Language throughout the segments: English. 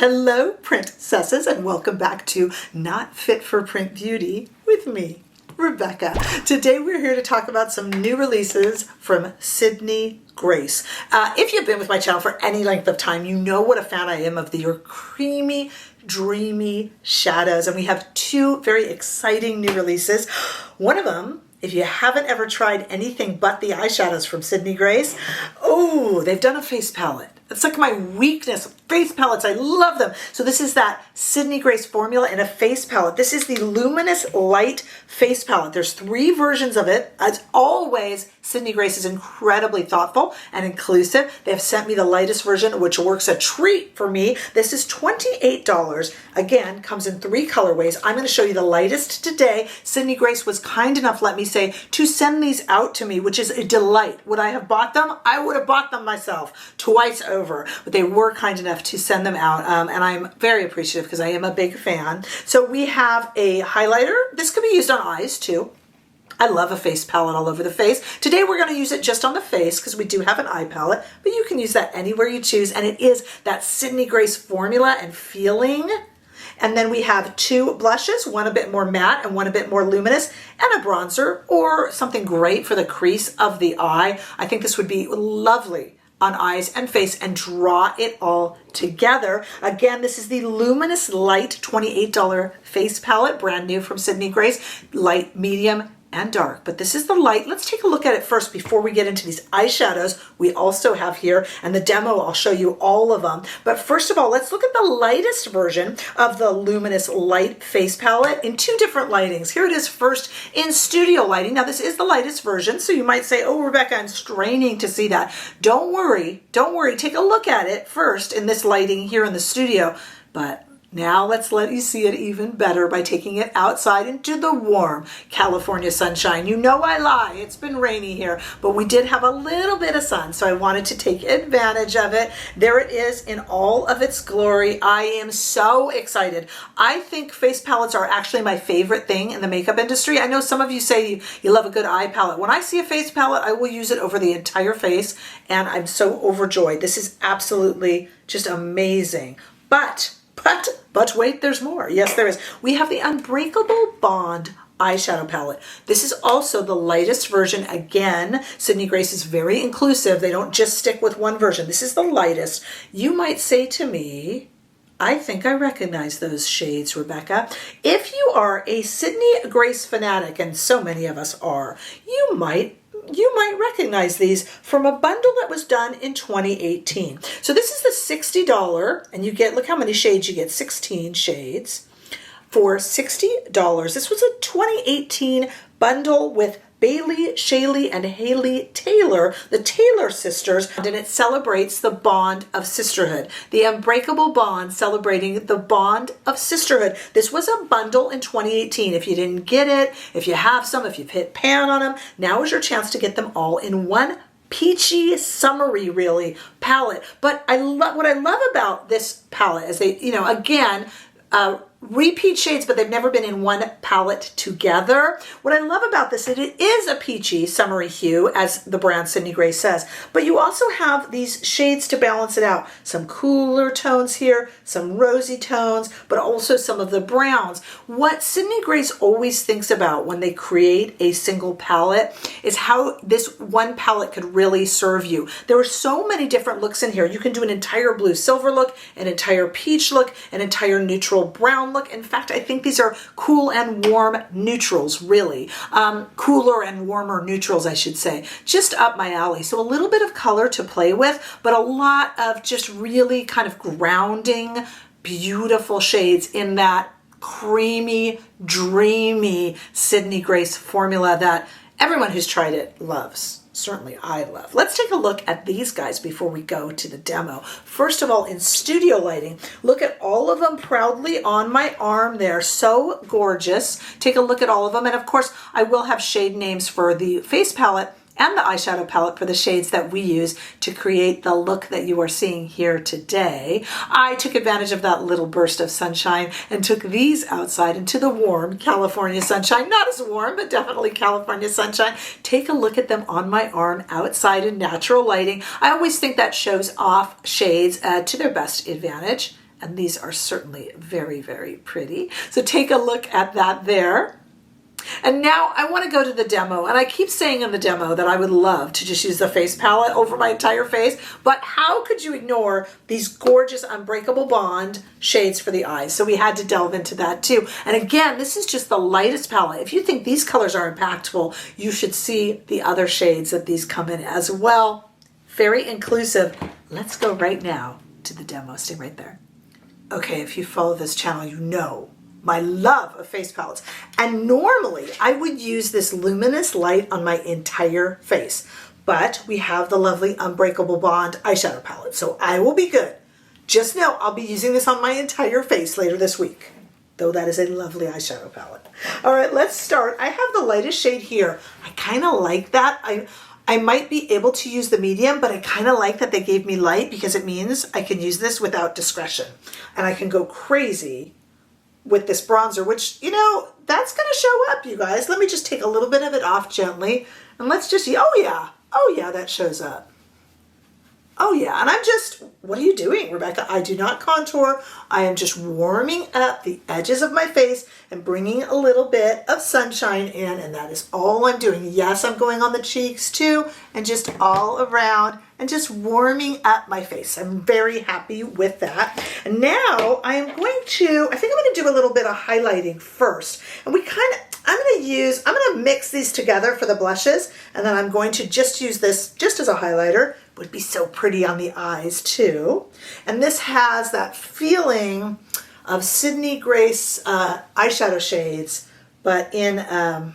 Hello, princesses, and welcome back to Not Fit for Print Beauty with me, Rebecca. Today we're here to talk about some new releases from Sydney Grace. If you've been with my channel for any length of time, you know what a fan I am of your creamy, dreamy shadows, and we have two very exciting new releases. One of them, if you haven't ever tried anything but the eyeshadows from Sydney Grace, oh, they've done a face palette. It's like my weakness, face palettes. I love them. So this is that Sydney Grace formula in a face palette. This is the Luminous Light Face Palette. There's 3 versions of it. As always, Sydney Grace is incredibly thoughtful and inclusive. They have sent me the lightest version, which works a treat for me. This is $28. Again, comes in 3 colorways. I'm going to show you the lightest today. Sydney Grace was kind enough, let me say, to send these out to me, which is a delight. Would I have bought them? I would have bought them myself twice over, but they were kind enough to send them out, and I'm very appreciative because I am a big fan. So we have a highlighter. This could be used on eyes too. I love a face palette all over the face. Today we're going to use it just on the face because we do have an eye palette, but you can use that anywhere you choose, and it is that Sydney Grace formula and feeling. And then we have 2 blushes, one a bit more matte and one a bit more luminous, and a bronzer or something great for the crease of the eye. I think this would be lovely on eyes and face and draw it all together. Again, this is the Luminous Light $28 face palette, brand new from Sydney Grace, light, medium, and dark. But this is the light. Let's take a look at it first before we get into these eyeshadows we also have here, and the demo, I'll show you all of them. But first of all, let's look at the lightest version of the Luminous Light face palette in 2 different lightings. Here it is first in studio lighting. Now this is the lightest version, so you might say, oh, Rebecca, I'm straining to see that. Don't worry, take a look at it first in this lighting here in the studio. But now let's let you see it even better by taking it outside into the warm California sunshine. You know I lie, it's been rainy here, but we did have a little bit of sun, so I wanted to take advantage of it. There it is in all of its glory. I am so excited. I think face palettes are actually my favorite thing in the makeup industry. I know some of you say you love a good eye palette. When I see a face palette, I will use it over the entire face, and I'm so overjoyed. This is absolutely just amazing. But wait, there's more. Yes, there is. We have the Unbreakable Bond eyeshadow palette. This is also the lightest version. Again, Sydney Grace is very inclusive. They don't just stick with one version. This is the lightest. You might say to me, I think I recognize those shades, Rebecca. If you are a Sydney Grace fanatic, and so many of us are, you might recognize these from a bundle that was done in 2018. So this is the $60, and you get, look how many shades you get, 16 shades for $60. This was a 2018 bundle with Bailey, Shaylee, and Haley Taylor, the Taylor sisters, and it celebrates the bond of sisterhood. The Unbreakable Bond celebrating the bond of sisterhood. This was a bundle in 2018. If you didn't get it, if you have some, if you've hit pan on them, now is your chance to get them all in one peachy, summery, really, palette. But what I love about this palette is they, again, repeat shades, but they've never been in one palette together. What I love about this is it is a peachy, summery hue, as the brand Sydney Grace says, but you also have these shades to balance it out. Some cooler tones here, some rosy tones, but also some of the browns. What Sydney Grace always thinks about when they create a single palette is how this one palette could really serve you. There are so many different looks in here. You can do an entire blue silver look, an entire peach look, an entire neutral brown look. In fact, I think these are cool and warm neutrals, really. Cooler and warmer neutrals, I should say. Just up my alley. So a little bit of color to play with, but a lot of just really kind of grounding, beautiful shades in that creamy, dreamy Sydney Grace formula that everyone who's tried it loves. Certainly I love. Let's take a look at these guys before we go to the demo. First of all, in studio lighting, look at all of them proudly on my arm there. So gorgeous. Take a look at all of them. And of course, I will have shade names for the face palette and the eyeshadow palette for the shades that we use to create the look that you are seeing here today. I took advantage of that little burst of sunshine and took these outside into the warm California sunshine. Not as warm, but definitely California sunshine. Take a look at them on my arm outside in natural lighting. I always think that shows off shades to their best advantage. And these are certainly very, very pretty. So take a look at that there. And now I want to go to the demo, and I keep saying in the demo that I would love to just use the face palette over my entire face, but how could you ignore these gorgeous Unbreakable Bond shades for the eyes? So we had to delve into that too. And again, this is just the lightest palette. If you think these colors are impactful, you should see the other shades that these come in as well. Very inclusive. Let's go right now to the demo. Stay right there. Okay, if you follow this channel, you know my love of face palettes. And normally I would use this Luminous light on my entire face, but we have the lovely Unbreakable Bond eyeshadow palette, so I will be good. Just know I'll be using this on my entire face later this week, though that is a lovely eyeshadow palette. All right, let's start. I have the lightest shade here. I kind of like that. I might be able to use the medium, but I kind of like that they gave me light because it means I can use this without discretion. And I can go crazy with this bronzer, which, you know, that's going to show up, you guys. Let me just take a little bit of it off gently. And let's just see. Oh yeah, that shows up. Oh yeah, and I'm just, what are you doing, Rebecca? I do not contour. I am just warming up the edges of my face and bringing a little bit of sunshine in, and that is all I'm doing. Yes, I'm going on the cheeks too, and just all around, and just warming up my face. I'm very happy with that. And now I think I'm going to do a little bit of highlighting first. And I'm going to mix these together for the blushes, and then I'm going to just use this just as a highlighter. Would be so pretty on the eyes too. And this has that feeling of Sydney Grace eyeshadow shades, but in a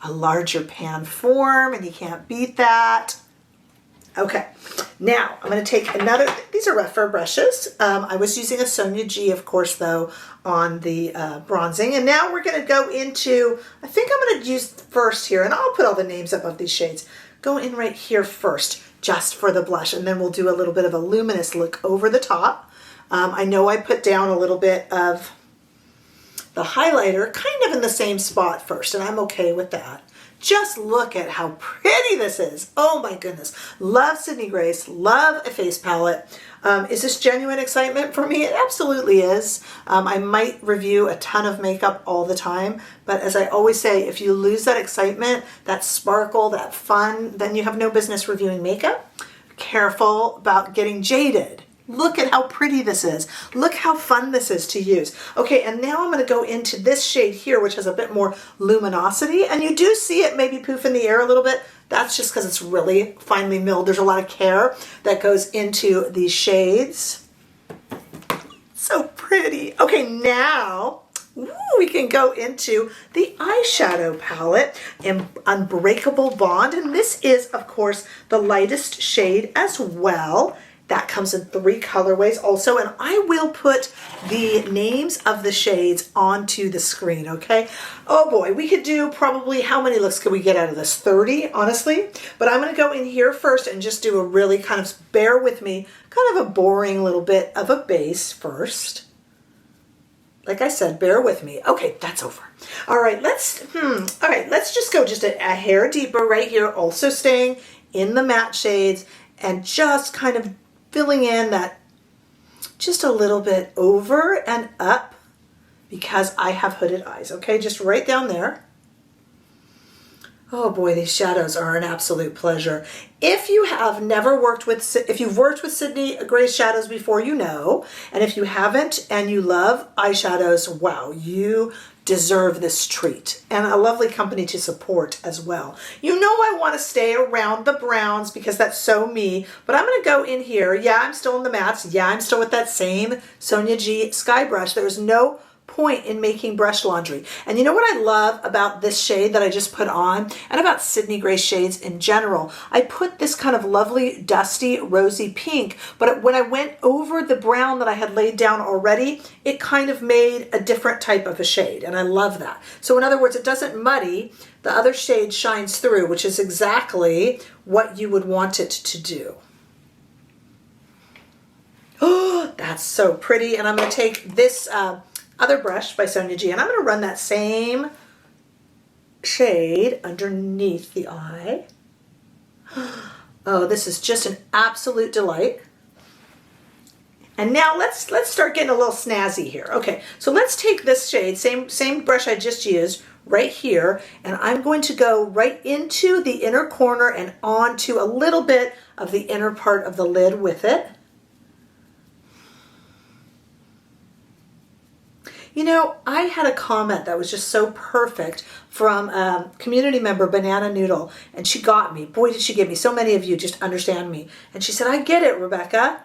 larger pan form, and you can't beat that. Okay, now I'm going to take these are rougher brushes. I was using a Sonia G, of course, though, on the bronzing. And now we're going to go into, I think I'm going to use first here, and I'll put all the names up of these shades. Go in right here first, just for the blush, and then we'll do a little bit of a luminous look over the top. I know I put down a little bit of the highlighter kind of in the same spot first, and I'm okay with that. Just look at how pretty this is. Oh my goodness. Love Sydney Grace, love a face palette. Is this genuine excitement for me? It absolutely is. I might review a ton of makeup all the time, but as I always say, if you lose that excitement, that sparkle, that fun, then you have no business reviewing makeup. Careful about getting jaded. Look at how pretty this is. Look how fun this is to use. Okay, and now I'm going to go into this shade here, which has a bit more luminosity, and you do see it maybe poof in the air a little bit. That's just because it's really finely milled. There's a lot of care that goes into these shades. So pretty. Okay, now we can go into the eyeshadow palette in Unbreakable Bond, and this is, of course, the lightest shade as well. That comes in 3 colorways also, and I will put the names of the shades onto the screen, okay? Oh boy, we could do probably, how many looks could we get out of this? 30, honestly? But I'm gonna go in here first and just do a really kind of, bear with me, kind of a boring little bit of a base first. Like I said, bear with me. Okay, that's over. All right, let's just go just a hair deeper right here, also staying in the matte shades, and just kind of filling in that just a little bit over and up because I have hooded eyes, okay? Just right down there. Oh boy, these shadows are an absolute pleasure. If you have never worked with, if you've worked with Sydney Grace shadows before, you know, and if you haven't and you love eyeshadows, wow, you deserve this treat, and a lovely company to support as well. You know I want to stay around the browns because that's so me, but I'm going to go in here. Yeah, I'm still in the mattes. Yeah, I'm still with that same Sonia G Sky brush. There's no point in making brush laundry. And you know what I love about this shade that I just put on, and about Sydney Grace shades in general? I put this kind of lovely dusty rosy pink, but when I went over the brown that I had laid down already, it kind of made a different type of a shade, and I love that. So in other words, it doesn't muddy, the other shade shines through, which is exactly what you would want it to do. Oh, that's so pretty. And I'm going to take this other brush by Sonia G, and I'm going to run that same shade underneath the eye. Oh, this is just an absolute delight. And now let's start getting a little snazzy here. Okay, so let's take this shade, same brush I just used, right here, and I'm going to go right into the inner corner and onto a little bit of the inner part of the lid with it. You know, I had a comment that was just so perfect from a community member, Banana Noodle, and she got me. Boy, did she get me. So many of you just understand me. And she said, I get it, Rebecca.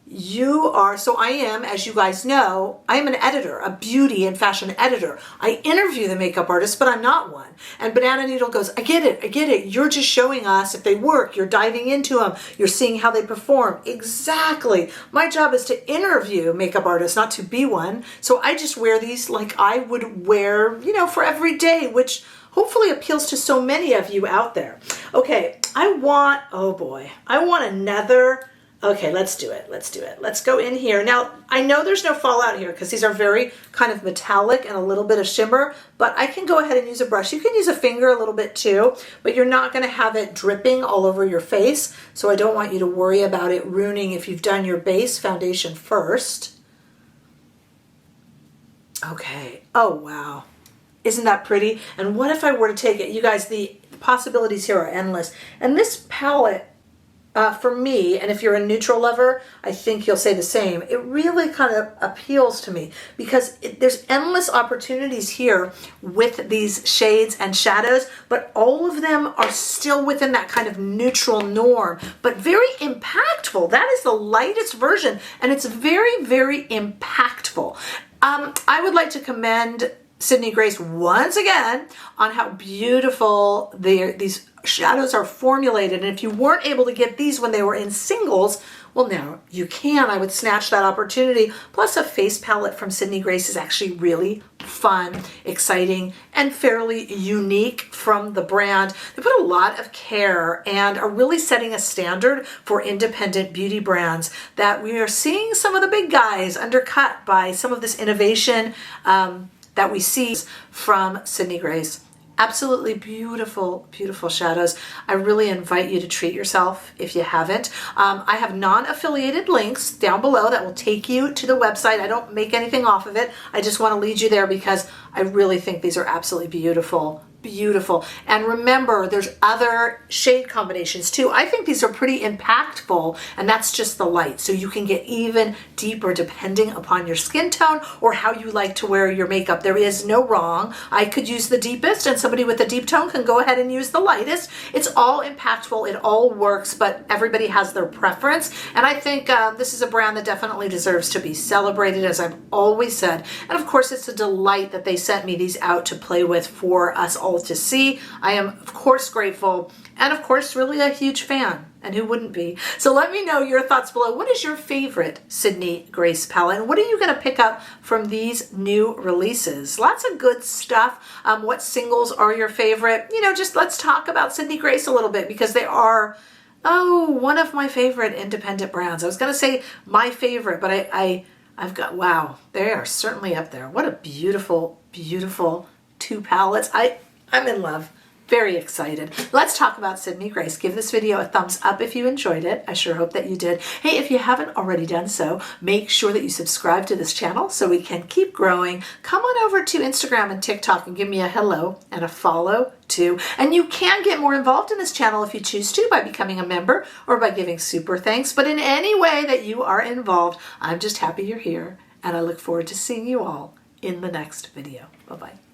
You are, so I am, as you guys know, I am an editor, a beauty and fashion editor. I interview the makeup artists, but I'm not one. And Banana Noodle goes, I get it. You're just showing us if they work. You're diving into them. You're seeing how they perform. Exactly. My job is to interview makeup artists, not to be one. So I just wear these like I would wear, you know, for every day, which hopefully appeals to so many of you out there. Okay, oh boy, I want another. Okay, let's do it. Let's go in here. Now, I know there's no fallout here because these are very kind of metallic and a little bit of shimmer, but I can go ahead and use a brush. You can use a finger a little bit too, but you're not going to have it dripping all over your face, so I don't want you to worry about it ruining if you've done your base foundation first. Okay. Oh, wow. Isn't that pretty? And what if I were to take it? You guys, the possibilities here are endless. And this palette, for me, and if you're a neutral lover, I think you'll say the same. It really kind of appeals to me because there's endless opportunities here with these shades and shadows, but all of them are still within that kind of neutral norm, but very impactful. That is the lightest version, and it's very, very impactful. I would like to commend Sydney Grace once again on how beautiful these shadows are formulated. And if you weren't able to get these when they were in singles, well, now you can. I would snatch that opportunity. Plus, a face palette from Sydney Grace is actually really fun, exciting, and fairly unique from the brand. They put a lot of care and are really setting a standard for independent beauty brands that we are seeing some of the big guys undercut by some of this innovation that we see from Sydney Grace. Absolutely beautiful, beautiful shadows. I really invite you to treat yourself if you haven't. I have non-affiliated links down below that will take you to the website. I don't make anything off of it. I just want to lead you there because I really think these are absolutely beautiful. Beautiful. And remember, there's other shade combinations too. I think these are pretty impactful, and that's just the light. So you can get even deeper depending upon your skin tone or how you like to wear your makeup. There is no wrong. I could use the deepest, and somebody with a deep tone can go ahead and use the lightest. It's all impactful. It all works, but everybody has their preference. And I think this is a brand that definitely deserves to be celebrated, as I've always said. And of course, it's a delight that they sent me these out to play with for us all to see. I am, of course, grateful and, of course, really a huge fan. And who wouldn't be? So let me know your thoughts below. What is your favorite Sydney Grace palette? And what are you going to pick up from these new releases? Lots of good stuff. What singles are your favorite? You know, just let's talk about Sydney Grace a little bit because they are, one of my favorite independent brands. I was going to say my favorite, but I've got, wow, they are certainly up there. What a beautiful, beautiful two palettes. I'm in love. Very excited. Let's talk about Sydney Grace. Give this video a thumbs up if you enjoyed it. I sure hope that you did. Hey, if you haven't already done so, make sure that you subscribe to this channel so we can keep growing. Come on over to Instagram and TikTok and give me a hello and a follow too. And you can get more involved in this channel if you choose to by becoming a member or by giving super thanks. But in any way that you are involved, I'm just happy you're here, and I look forward to seeing you all in the next video. Bye-bye.